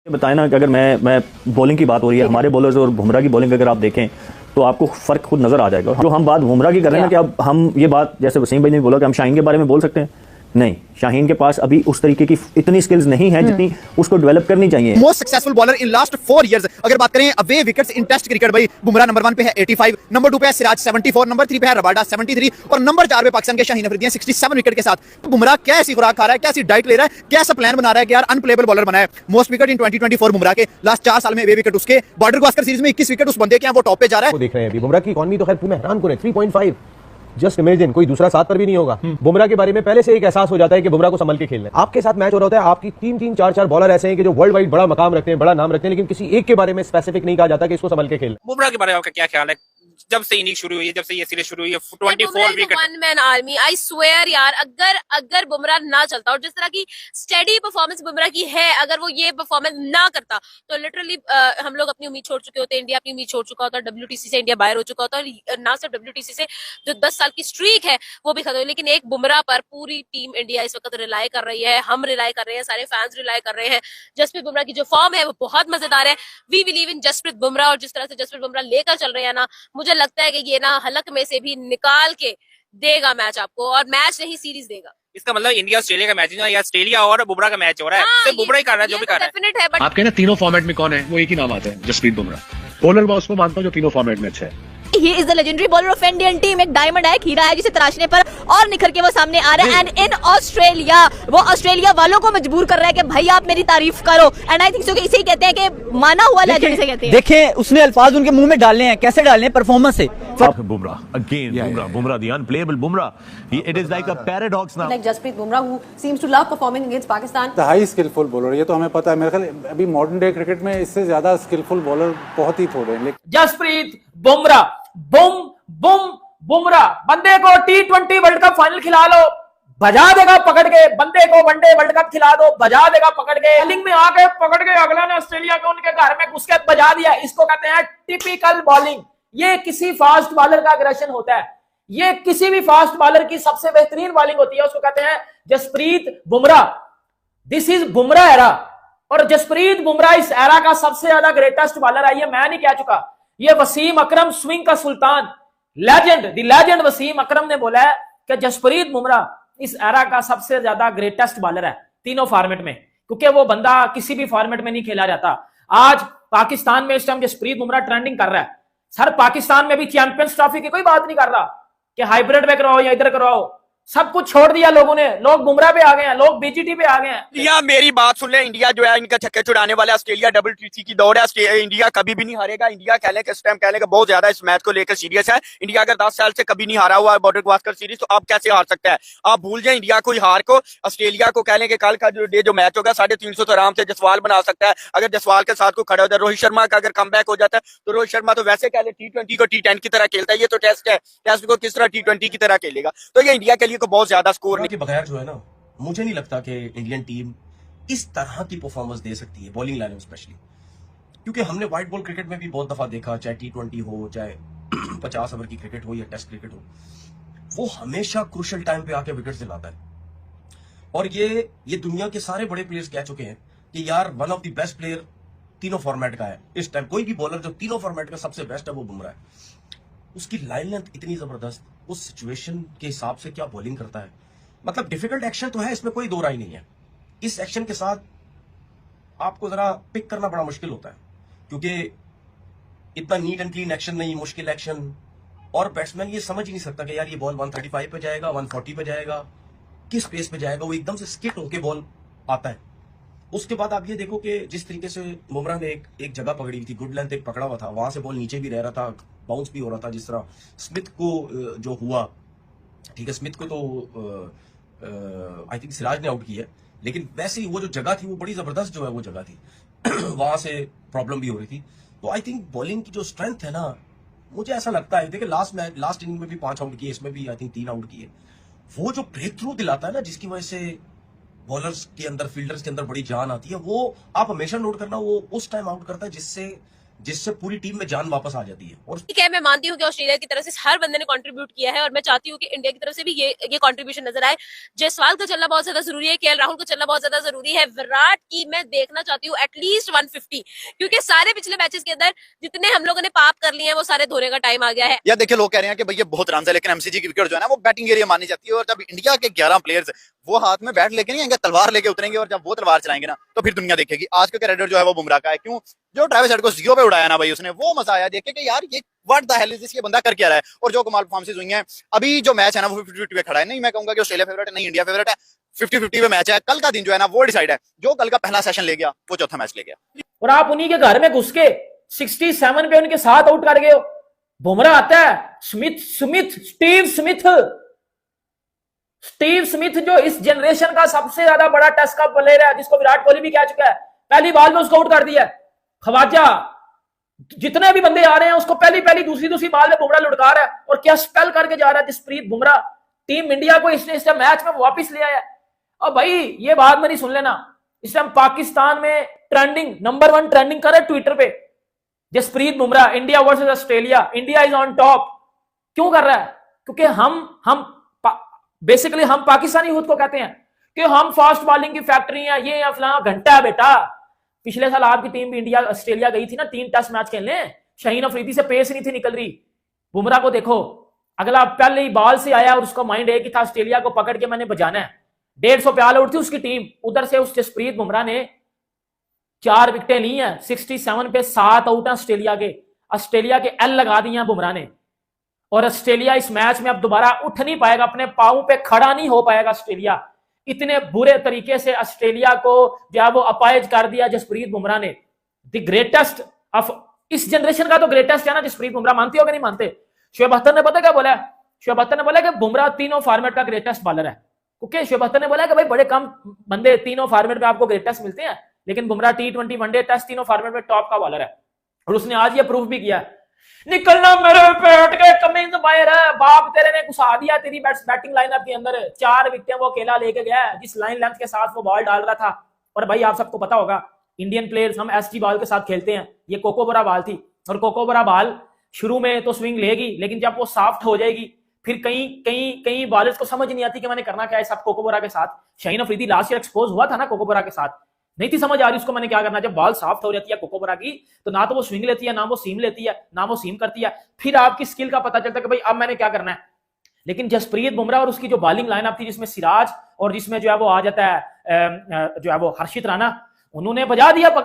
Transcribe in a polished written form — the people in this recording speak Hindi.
बताएं ना कि अगर मैं बॉलिंग की बात हो रही है, हमारे बॉलर्स और बुमराह की बॉलिंग अगर आप देखें तो आपको फर्क खुद नजर आ जाएगा। जो हम बात बुमराह की कर रहे हैं ना कि अब हम ये बात जैसे वसीम भाई ने बोला कि हम शाहीन के बारे में बोल सकते हैं, नहीं, शाहीन के पास अभी उस तरीके की इतनी स्किल्स नहीं है जितनी उसको डेवलप करनी चाहिए। Most successful bowler in last 4 years. अगर बात करें away wickets in test cricket, भाई बुमराह नंबर 1 पे है 85, नंबर 2 पे है सिराज 74, नंबर 3 पे है रबाडा 73 और नंबर 4 पे पाकिस्तान के शाहीन अफरीदी 67 विकेट के साथ। तो बुमराह क्या ऐसी खुराक खा रहा है, क्या ऐसी डाइट ले रहा है, क्या ऐसा प्लान बना रहा है कि यार अनप्लेबल बॉलर बना है। मोस्ट विकेट इन 2024 बुमराह के, लास्ट 4 साल में वे विकेट उसके, बॉर्डर गावस्कर सीरीज में 21 विकेट उस बंदे के, वो टॉप पे जा रहा है। देख रहे हैं अभी बुमराह की इकॉनमी तो खैर तुम्हें हैरान करे 3.5, जस्ट इमेजिन कोई दूसरा 7 पर भी नहीं होगा। बुमराह के बारे में पहले से एक एहसास हो जाता है कि बुमराह को संभल के खेलना है। आपके साथ मैच हो रहा होता है, आपकी 3-3, 4-4 बॉलर ऐसे हैं कि जो वर्ल्ड वाइड बड़ा मकाम रखते हैं, बड़ा नाम रखते हैं, लेकिन किसी एक के बारे में स्पेसिफिक नहीं कहा जाता कि इसको संभल के खेलना। बुमराह के बारे में आपका क्या ख्याल है? जब से इनिंग शुरू हुई है, जब से ये सीरीज शुरू हुई है, 24 wicket, one man army. I swear यार, अगर बुमराह ना चलता और जिस तरह की स्टेडी परफॉर्मेंस बुमराह की है, अगर वो ये परफॉर्मेंस ना करता तो लिटरली हम लोग अपनी उम्मीद छोड़ चुके होते, इंडिया अपनी उम्मीद छोड़ चुका होता, WTC से इंडिया बाहर हो चुका होता, और ना सिर्फ WTC से जो 10 साल की स्ट्रीक है वो भी खत्म। लेकिन एक बुमराह पर पूरी टीम इंडिया इस वक्त रिलाई कर रही है, हम रिलाई कर रहे हैं, सारे फैंस रिलाई कर रहे हैं। जसप्रीत बुमराह की जो फॉर्म है वो बहुत मजेदार है। We believe in Jasprit Bumrah, और जिस तरह से जसप्रीत बुमराह लेकर चल रहे हैं ना, मुझे लगता है कि ये ना हलक में से भी निकाल के देगा मैच आपको, और मैच नहीं सीरीज देगा। इसका मतलब इंडिया ऑस्ट्रेलिया का मैच है या ऑस्ट्रेलिया और बुमराह का मैच हो रहा है। सिर्फ बुमराह ही कर रहा है जो भी कर रहा है। डेफिनेट है, बट आपके ना तीनों फॉर्मेट में कौन है, वो एक ही नाम आता है, जसप्रीत बुमराह। बॉलर मैं उसको मानता हूँ जो तीनों फॉर्मेट में अच्छा है। He is the legendary bowler of Indian team। एक डायमंड है, एक हीरा है जिसे तराशने पर और निखर के वो सामने आ रहा है। एंड इन ऑस्ट्रेलिया वो ऑस्ट्रेलिया वालों को मजबूर कर रहा है कि भाई आप मेरी तारीफ करो। एंड आई थिंक सो कि इसे ही कहते हैं कि माना हुआ लेजेंड से कहते हैं। देखें उसने अल्फाज उनके मुंह में डालने हैं, कैसे डालने हैं, परफॉर्मेंस से। Bummrah again, Bummrah, the unplayable Bummrah. It is like a paradox now. Like Jasprit Bumrah, who seems to love performing against Pakistan. The high skillful bowler, ये तो हमें पता है। मेरे ख्याल अभी मॉडर्न डे क्रिकेट में इससे ज्यादा स्किलफुल बॉलर बहुत ही थोड़े हैं। जसप्रीत बुमराह, बुमराह बंदे को T20 वर्ल्ड कप फाइनल खिला लो, बजा देगा पकड़ के। बंदे को वनडे वर्ल्ड कप खिला दो, बजा देगा पकड़ के। बॉलिंग में आके पकड़ के अगला ने ऑस्ट्रेलिया को उनके घर में घुस के बजा दिया। इसको कहते हैं टिपिकल बॉलिंग। ये किसी फास्ट बॉलर का अग्रेशन होता है, ये किसी भी फास्ट बॉलर की सबसे बेहतरीन बॉलिंग होती है, उसको कहते हैं Jasprit Bumrah. This is Bumrah era, और जसप्रीत बुमराह इस एरा का सबसे ज्यादा ग्रेटेस्ट बॉलर है। ये मैं नहीं कह चुका, ये वसीम अकरम, स्विंग का सुल्तान, द लेजेंड वसीम अकरम ने बोला है कि जसप्रीत बुमराह इस एरा का सबसे ज्यादा ग्रेटेस्ट बॉलर है तीनों फॉर्मेट में, क्योंकि वो बंदा किसी भी फॉर्मेट में नहीं खेला जाता। आज पाकिस्तान में इस टाइम जसप्रीत बुमराह ट्रेंडिंग कर रहा है। सर पाकिस्तान में भी चैंपियंस ट्रॉफी की कोई बात नहीं कर रहा कि हाइब्रिड में कराओ या इधर कराओ, सब कुछ छोड़ दिया लोगों ने। लोग बुमराह पे आ गए हैं, लोग BGT पे आ गए हैं। या मेरी बात सुन ले, इंडिया जो है इनका छक्के छुड़ाने वाला ऑस्ट्रेलिया WTC की दौड़ है। इंडिया कभी भी नहीं हारेगा। इंडिया कहने के इस टाइम कहने का बहुत ज्यादा इस मैच को लेकर सीरियस है। इंडिया अगर 10 साल से कभी नहीं हारा हुआ है बॉर्डर गावस्कर सीरीज, तो अब कैसे हार सकता है? आप भूल जाए इंडिया को हार को। ऑस्ट्रेलिया को कहने के कल का जो मैच होगा 350 तो आराम से जसवाल बना सकता है। अगर जसवाल के साथ को खड़ा हो जाए, रोहित शर्मा का अगर कमबैक हो जाता है, तो रोहित शर्मा तो वैसे कह ले T20 को T10 की तरह खेलता है। ये तो टेस्ट है, टेस्ट को किस तरह T20 की तरह खेलेगा। तो ये इंडिया के लिए को बहुत ज्यादा स्कोर के बगैर जो है ना, मुझे नहीं लगता कि इंडियन टीम इस तरह की परफॉर्मेंस दे सकती है, बॉलिंग लाइन में स्पेशली। क्योंकि हमने व्हाइट बॉल क्रिकेट में भी बहुत दफा देखा, चाहे T20 हो, चाहे 50 ओवर की क्रिकेट हो या टेस्ट क्रिकेट हो, वो हमेशा क्रूशियल टाइम पे आके विकेट दिलाता है। और ये दुनिया के सारे बड़े प्लेयर्स कह चुके हैं कि यार one of the best player तीनों फॉर्मेट का है इस टाइम। कोई भी बॉलर जो तीनों फॉर्मेट का सबसे बेस्ट है वो बुमराह है। उसकी लाइन लेंथ इतनी जबरदस्त, उस सिचुएशन के हिसाब से क्या बॉलिंग करता है। मतलब डिफिकल्ट एक्शन तो है, इसमें कोई दो राय नहीं है। इस एक्शन के साथ आपको जरा पिक करना बड़ा मुश्किल होता है, क्योंकि इतना नीट एंड क्लीन एक्शन नहीं, मुश्किल एक्शन। और बैट्समैन ये समझ ही नहीं सकता कि यार ये बॉल 135 पे जाएगा, 140 पे जाएगा, किस पेस पे जाएगा। वो एकदम से स्किट होके बॉल आता है। उसके बाद आप ये देखो कि जिस तरीके से बुमराह ने एक जगह पकड़ी हुई थी, गुड लेंथ एक पकड़ा हुआ था, वहां से बॉल नीचे भी रह रहा था, बाउंस भी हो रहा था। जिस तरह स्मिथ को जो हुआ, ठीक है, स्मिथ को तो आई थिंक सिराज ने आउट किया, लेकिन वैसे ही वो जो जगह थी वो बड़ी जबरदस्त जो है वो जगह थी वहां से प्रॉब्लम भी हो रही थी। तो आई थिंक बॉलिंग की जो स्ट्रेंथ है ना, मुझे ऐसा लगता है, देखिए लास्ट इनिंग में भी 5 आउट किए, इसमें भी आई थिंक 3 आउट किए। वो जो ब्रेक थ्रू दिलाता है ना, जिसकी वजह से बॉलर्स के अंदर, फील्डर्स के अंदर बड़ी जान आती है, वो आप हमेशा नोट करना, वो उस टाइम आउट करता है जिससे जिससे पूरी टीम में जान वापस आ जाती है। और ठीक है, मैं मानती हूँ कि ऑस्ट्रेलिया की तरफ से हर बंदे ने कंट्रीब्यूट किया है और मैं चाहती हूँ कि इंडिया की तरफ से भी ये कंट्रीब्यूशन नजर आए। जयसवाल का चलना बहुत ज्यादा जरूरी है, केएल राहुल का चलना बहुत ज्यादा जरूरी है, विराट की मैं देखना चाहती हूँ एटलीस्ट 150, क्योंकि सारे पिछले मैचेस के अंदर जितने हम लोगों ने पाप कर लिए हैं वो सारे धोने का टाइम आ गया है। यार देखिए, लोग कह रहे हैं कि भैया बहुत रन है, लेकिन एमसीजी की विकेट जो है ना वो बैटिंग एरिया मानी जाती है, और जब इंडिया के 11 प्लेयर्स वो हाथ में बैट लेके नहीं आएंगे, तलवार लेके उतरेंगे, और जब वो तलवार चलाएंगे ना तो फिर दुनिया देखेगी। आज का क्रेडिट जो है वो बुमराह का है। क्यों? जो ट्रेविस हेड को 0 पे उड़ाया ना भाई, उसने वो मजा आया देख के कि यार ये what the hell is this, ये बंदा कर क्या रहा है। और जो कमाल परफॉर्मेंस हुई है, अभी जो मैच है ना वो 50-50 पे खड़ा है। नहीं मैं कहूंगा कि ऑस्ट्रेलिया फेवरेट है, नहीं इंडिया फेवरेट है, 50-50 पे मैच है। कल का दिन जो है ना वो डिसाइड है, जो कल का पहला सेशन ले गया वो चौथा मैच ले गया। और आप उन्हीं के घर में घुस के 67 पे उनके साथ आउट कर गए हो। बुमराह आता है, स्टीव स्मिथ जो इस जनरेशन का सबसे ज्यादा बड़ा टेस्ट का प्लेयर है, जिसको विराट कोहली भी कह चुका है, पहली बॉल में उसको आउट कर दिया। खवाजा, जितने भी बंदे आ रहे हैं उसको पहली दूसरी बॉल में बुमराह लुढ़का रहा है, और क्या स्पेल करके जा रहा है जसप्रीत बुमराह। टीम इंडिया को इसने इस मैच में वापस ले आया। और भाई ये बात मेरी सुन लेना, इस टाइम पाकिस्तान में ट्रेंडिंग नंबर 1 ट्रेंडिंग कर रहा है ट्विटर पे Jasprit Bumrah, India versus Australia, India is on top. क्यों कर रहा है? क्योंकि हम बेसिकली हम पाकिस्तानी खुद को कहते हैं कि हम फास्ट बॉलिंग की फैक्ट्री है, ये या फलाना घंटा है बेटा। पिछले साल आपकी टीम भी इंडिया ऑस्ट्रेलिया गई थी ना 3 टेस्ट मैच खेलने, शाहीन अफरीदी से पेस नहीं थी निकल रही। बुमराह को देखो, अगला पहले ही बॉल से आया और उसका माइंड एक ही था, ऑस्ट्रेलिया को पकड़ के मैंने बजाना है। 150 पे ऑल आउट थी उसकी टीम, उधर से उस जसप्रीत बुमराह ने 4 विकेटें ली हैं। 67 पे 7 आउट है ऑस्ट्रेलिया के एल लगा दी हैं बुमराह ने। और ऑस्ट्रेलिया इस मैच में अब दोबारा उठ नहीं पाएगा, अपने पांव पे खड़ा नहीं हो पाएगा ऑस्ट्रेलिया। इतने बुरे तरीके से ऑस्ट्रेलिया को जो है वो अपाइज कर दिया जसप्रीत बुमराह ने। द ग्रेटेस्ट ऑफ इस जनरेशन का तो ग्रेटेस्ट है ना जसप्रीत बुमराह, मानते हो कि नहीं मानते? शोएब अख्तर ने पता क्या बोला है? शोएब अख्तर ने बोला कि बुमराह तीनों फॉर्मेट का ग्रेटेस्ट बॉलर है। ओके, शोएब अख्तर ने बोला कि भाई बड़े कम बंदे तीनों फॉर्मेट में आपको ग्रेटेस्ट मिलते हैं, लेकिन बुमराह T20 वनडे टेस्ट तीनों फॉर्मेट में टॉप का बॉलर है। और उसने आज ये प्रूफ भी किया। निकलना मेरे पेट के कमिंग बाहर है, बाप तेरे ने घुसा दिया तेरी बैटिंग लाइनअप के अंदर। 4 विकेटें वो अकेला लेके गया जिस लाइन लेंथ के साथ वो बॉल डाल रहा था। और भाई आप सबको पता होगा, इंडियन प्लेयर्स हम एसजी बॉल के साथ खेलते हैं, ये कोकोबरा बॉल थी, और कोकोबरा बॉल शुरू में तो स्विंग लेगी, लेकिन जब वो सॉफ्ट हो जाएगी फिर कई बॉलर्स को समझ नहीं आती कि मैंने करना क्या है सब कोकोबरा के साथ। Shaheen Afridi last year expose हुआ था ना कोकोबरा के साथ, नहीं थी समझ आ रही उसको मैंने क्या करना। जब बॉल सॉफ्ट हो जाती है कोकोबरा की तो ना तो वो स्विंग लेती है, ना वो सीम लेती है, ना वो सीम करती है। फिर आपकी स्किल का पता चलता है कि भाई अब मैंने क्या करना है। लेकिन जसप्रीत बुमराह और उसकी जो बॉलिंग लाइनअप थी, जिसमें सिराज और जिसमें जो है वो आ जाता है जो है वो हर्षित राणा, उन्होंने बजा दिया।